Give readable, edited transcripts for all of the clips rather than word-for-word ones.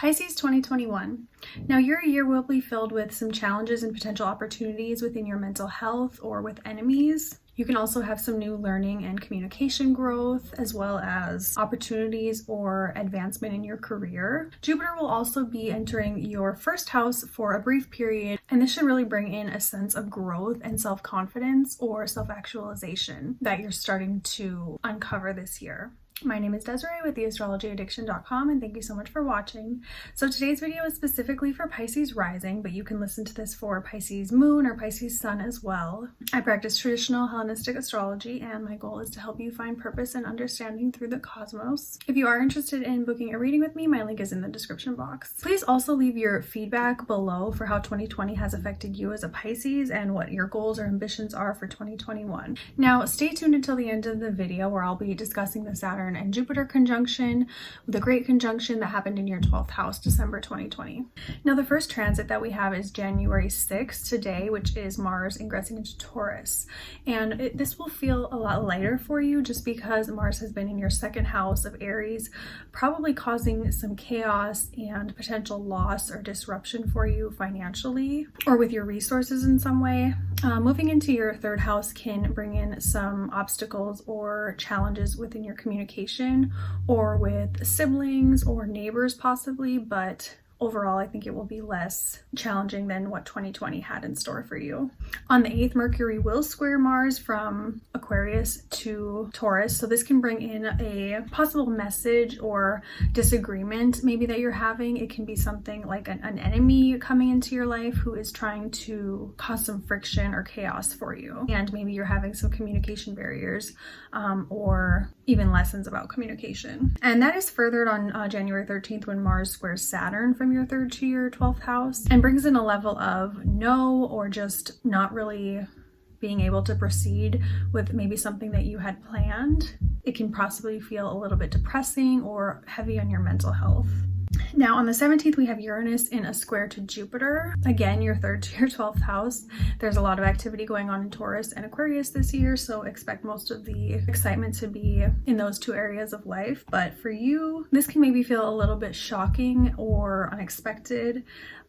Pisces 2021. Now your year will be filled with some challenges and potential opportunities within your mental health or with enemies. You can also have some new learning and communication growth, as well as opportunities or advancement in your career. Jupiter will also be entering your first house for a brief period, and this should really bring in a sense of growth and self-confidence or self-actualization that you're starting to uncover this year. My name is Desiree with theastrologyaddiction.com, and thank you so much for watching. So today's video is specifically for Pisces rising, but you can listen to this for Pisces moon or Pisces sun as well. I practice traditional Hellenistic astrology, and my goal is to help you find purpose and understanding through the cosmos. If you are interested in booking a reading with me, my link is in the description box. Please also leave your feedback below for how 2020 has affected you as a Pisces and what your goals or ambitions are for 2021. Now stay tuned until the end of the video, where I'll be discussing the Saturn and Jupiter conjunction, the great conjunction that happened in your 12th house, December 2020. Now the first transit that we have is January 6th today, which is Mars ingressing into Taurus. And this will feel a lot lighter for you just because Mars has been in your second house of Aries, probably causing some chaos and potential loss or disruption for you financially or with your resources in some way. Moving into your third house can bring in some obstacles or challenges within your communication or with siblings or neighbors possibly, but overall, I think it will be less challenging than what 2020 had in store for you. On the 8th, Mercury will square Mars from Aquarius to Taurus. So this can bring in a possible message or disagreement maybe that you're having. It can be something like an enemy coming into your life who is trying to cause some friction or chaos for you. And maybe you're having some communication barriers or even lessons about communication. And that is furthered on January 13th when Mars squares Saturn from your 3rd to your 12th house and brings in a level of no or just not really being able to proceed with maybe something that you had planned. It can possibly feel a little bit depressing or heavy on your mental health. Now on the 17th, we have Uranus in a square to Jupiter. Again, your 3rd to your 12th house. There's a lot of activity going on in Taurus and Aquarius this year, so expect most of the excitement to be in those two areas of life. But for you, this can maybe feel a little bit shocking or unexpected,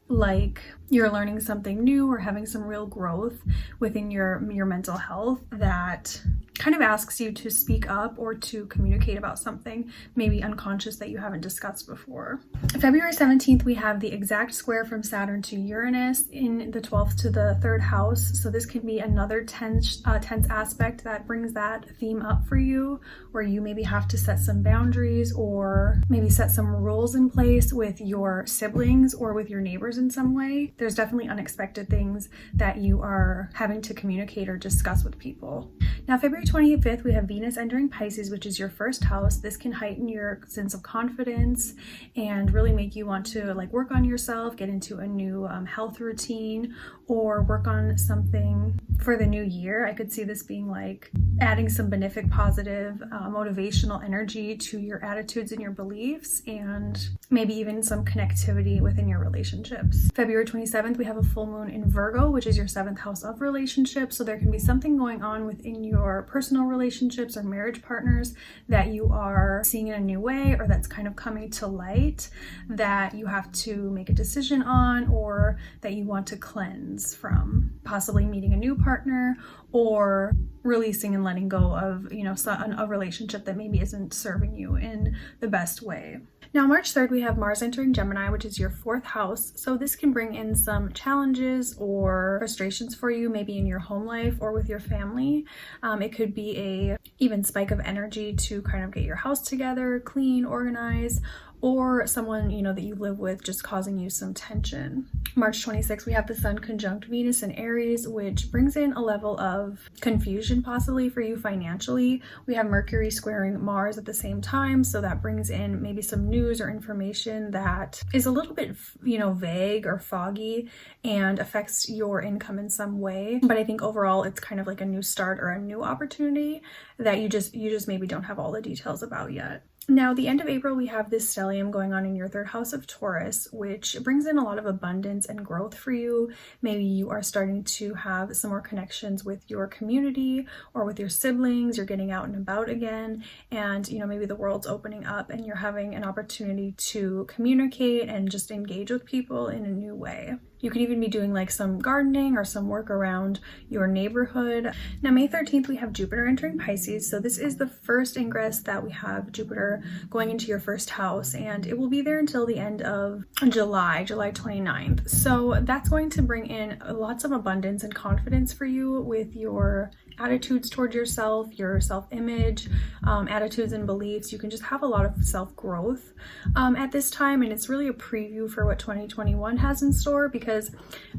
like you're learning something new or having some real growth within your mental health that kind of asks you to speak up or to communicate about something maybe unconscious that you haven't discussed before. February 17th, we have the exact square from Saturn to Uranus in the 12th to the 3rd house. So this can be another tense aspect that brings that theme up for you, where you maybe have to set some boundaries or maybe set some rules in place with your siblings or with your neighbors in some way. There's definitely unexpected things that you are having to communicate or discuss with people. Now, February 25th, we have Venus entering Pisces, which is your 1st house. This can heighten your sense of confidence and really make you want to work on yourself, get into a new health routine, or work on something for the new year. I could see this being like adding some benefic, positive, motivational energy to your attitudes and your beliefs, and maybe even some connectivity within your relationships. February 27th, we have a full moon in Virgo, which is your 7th house of relationships. So there can be something going on within your personal relationships or marriage partners that you are seeing in a new way, or that's kind of coming to light that you have to make a decision on, or that you want to cleanse from, possibly meeting a new partner or releasing and letting go of, a relationship that maybe isn't serving you in the best way. Now, March 3rd, we have Mars entering Gemini, which is your 4th house. So this can bring in some challenges or frustrations for you, maybe in your home life or with your family. It could be a even spike of energy to kind of get your house together, clean, organize, or someone, that you live with just causing you some tension. March 26th, we have the Sun conjunct Venus in Aries, which brings in a level of confusion possibly for you financially. We have Mercury squaring Mars at the same time, so that brings in maybe some news or information that is a little bit, vague or foggy and affects your income in some way. But I think overall, it's kind of like a new start or a new opportunity that you just maybe don't have all the details about yet. Now, the end of April, we have this stellium going on in your third house of Taurus, which brings in a lot of abundance and growth for you. Maybe you are starting to have some more connections with your community or with your siblings. You're getting out and about again, and maybe the world's opening up and you're having an opportunity to communicate and just engage with people in a new way. You could even be doing like some gardening or some work around your neighborhood. Now, May 13th, we have Jupiter entering Pisces. So this is the first ingress that we have Jupiter going into your first house, and it will be there until the end of July 29th. So that's going to bring in lots of abundance and confidence for you with your attitudes toward yourself, your self-image, attitudes and beliefs. You can just have a lot of self-growth at this time, and it's really a preview for what 2021 has in store, because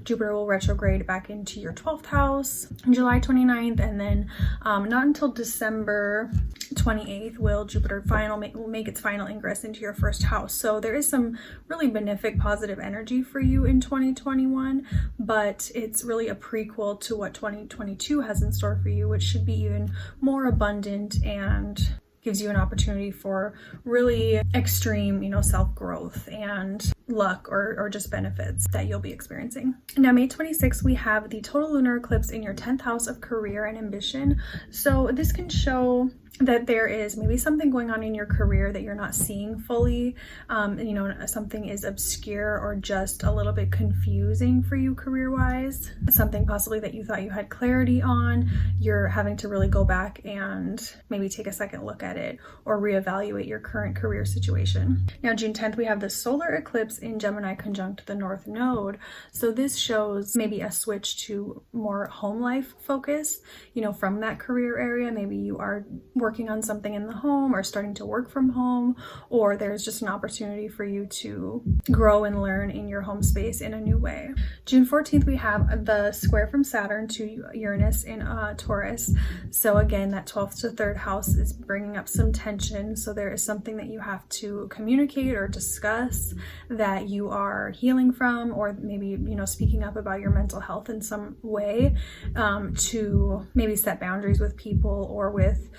Jupiter will retrograde back into your 12th house on July 29th, and then not until December 28th will Jupiter make its final ingress into your first house. So there is some really benefic, positive energy for you in 2021, but it's really a prequel to what 2022 has in store for you, which should be even more abundant and gives you an opportunity for really extreme, self-growth and luck or just benefits that you'll be experiencing. Now, May 26th, we have the total lunar eclipse in your 10th house of career and ambition. So this can show that there is maybe something going on in your career that you're not seeing fully. Something is obscure or just a little bit confusing for you career-wise. Something possibly that you thought you had clarity on. You're having to really go back and maybe take a second look at it or reevaluate your current career situation. Now, June 10th, we have the solar eclipse in Gemini conjunct the North Node. So this shows maybe a switch to more home life focus, from that career area. Maybe you are working on something in the home or starting to work from home, or there's just an opportunity for you to grow and learn in your home space in a new way. June 14th, we have the square from Saturn to Uranus in Taurus. So again, that 12th to 3rd house is bringing up some tension. So there is something that you have to communicate or discuss that you are healing from, or maybe, speaking up about your mental health in some way, to maybe set boundaries with people or with,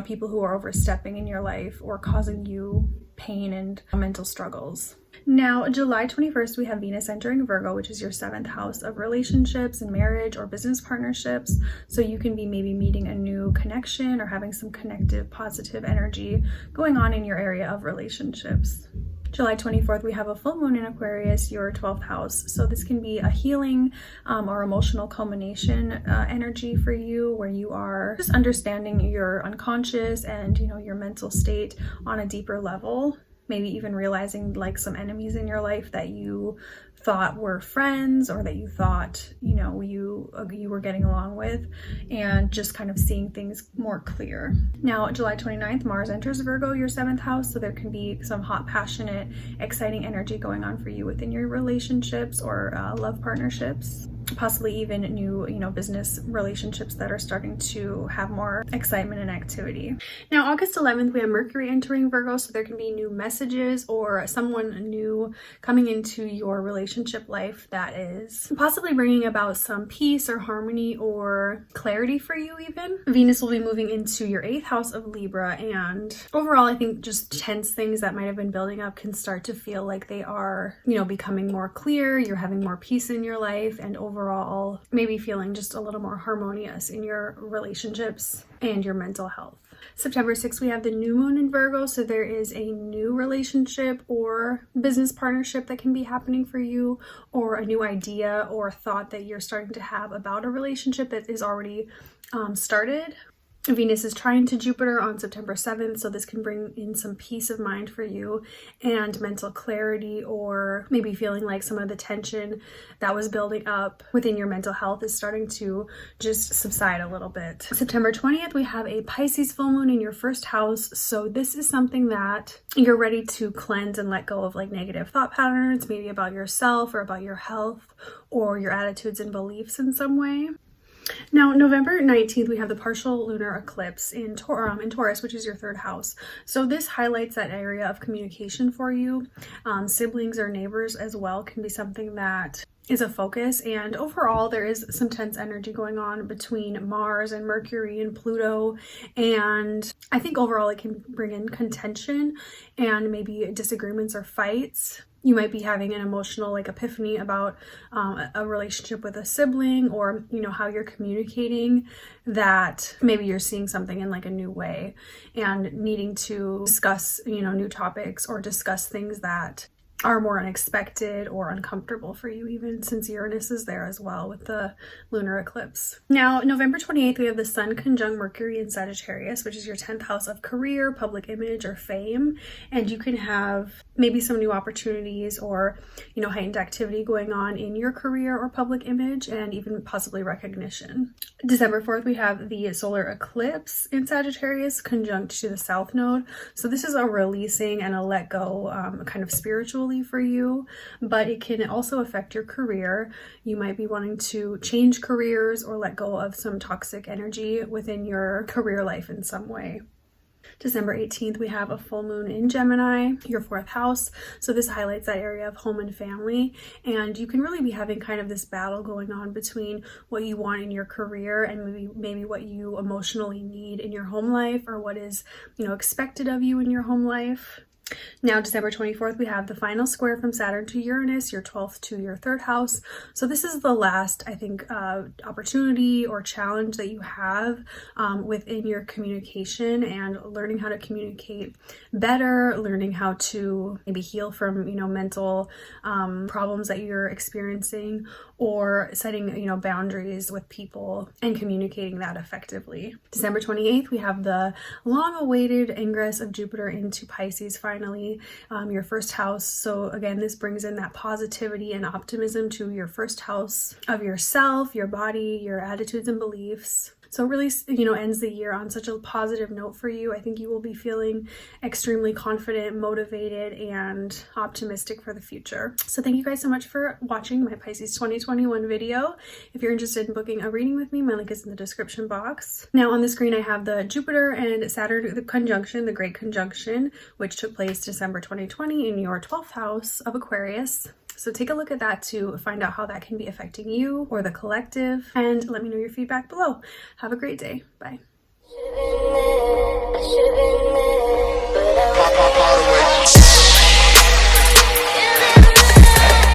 people who are overstepping in your life or causing you pain and mental struggles. Now, July 21st, we have Venus entering Virgo, which is your 7th house of relationships and marriage or business partnerships. So you can be maybe meeting a new connection or having some connective, positive energy going on in your area of relationships. July 24th, we have a full moon in Aquarius, your 12th house. So this can be a healing or emotional culmination energy for you, where you are just understanding your unconscious and, your mental state on a deeper level. Maybe even realizing like some enemies in your life that you thought were friends, or that you thought, you were getting along with, and just kind of seeing things more clear. Now, July 29th, Mars enters Virgo, your 7th house. So there can be some hot, passionate, exciting energy going on for you within your relationships or love partnerships. Possibly even new, business relationships that are starting to have more excitement and activity. Now, August 11th, we have Mercury entering Virgo, so there can be new messages or someone new coming into your relationship life that is possibly bringing about some peace or harmony or clarity for you even. Venus will be moving into your 8th house of Libra, and overall, I think just tense things that might have been building up can start to feel like they are, becoming more clear. You're having more peace in your life, and overall maybe feeling just a little more harmonious in your relationships and your mental health. September 6th, we have the new moon in Virgo, so there is a new relationship or business partnership that can be happening for you, or a new idea or thought that you're starting to have about a relationship that is already started. Venus is trine to Jupiter on September 7th, so this can bring in some peace of mind for you and mental clarity, or maybe feeling like some of the tension that was building up within your mental health is starting to just subside a little bit. September 20th, we have a Pisces full moon in your 1st house, so this is something that you're ready to cleanse and let go of, like negative thought patterns, maybe about yourself or about your health or your attitudes and beliefs in some way. Now, November 19th, we have the partial lunar eclipse in Taurus, which is your 3rd house. So this highlights that area of communication for you. Siblings or neighbors as well can be something that is a focus, and overall there is some tense energy going on between Mars and Mercury and Pluto, and I think overall it can bring in contention and maybe disagreements or fights. You might be having an emotional epiphany about a relationship with a sibling, or how you're communicating, that maybe you're seeing something in a new way and needing to discuss new topics or discuss things that are more unexpected or uncomfortable for you, even since Uranus is there as well with the lunar eclipse. Now, November 28th, we have the Sun conjunct Mercury in Sagittarius, which is your 10th house of career, public image, or fame. And you can have maybe some new opportunities or, heightened activity going on in your career or public image, and even possibly recognition. December 4th, we have the solar eclipse in Sagittarius conjunct to the South Node. So this is a releasing and a let go kind of spiritually for you, but it can also affect your career. You might be wanting to change careers or let go of some toxic energy within your career life in some way. December 18th, we have a full moon in Gemini, your 4th house. So this highlights that area of home and family. And you can really be having kind of this battle going on between what you want in your career and maybe what you emotionally need in your home life, or what is, expected of you in your home life. Now, December 24th, we have the final square from Saturn to Uranus, your 12th to your 3rd house. So this is the last, I think, opportunity or challenge that you have within your communication, and learning how to communicate better, learning how to maybe heal from, mental problems that you're experiencing, or setting, boundaries with people and communicating that effectively. December 28th, we have the long-awaited ingress of Jupiter into Pisces, finally, your 1st house. So again, this brings in that positivity and optimism to your 1st house of yourself, your body, your attitudes and beliefs. So it really, ends the year on such a positive note for you. I think you will be feeling extremely confident, motivated, and optimistic for the future. So thank you guys so much for watching my Pisces 2021 video. If you're interested in booking a reading with me, my link is in the description box. Now on the screen, I have the Jupiter and Saturn conjunction, the Great Conjunction, which took place December 2020 in your 12th house of Aquarius. So take a look at that to find out how that can be affecting you or the collective, and let me know your feedback below. Have a great day. Bye.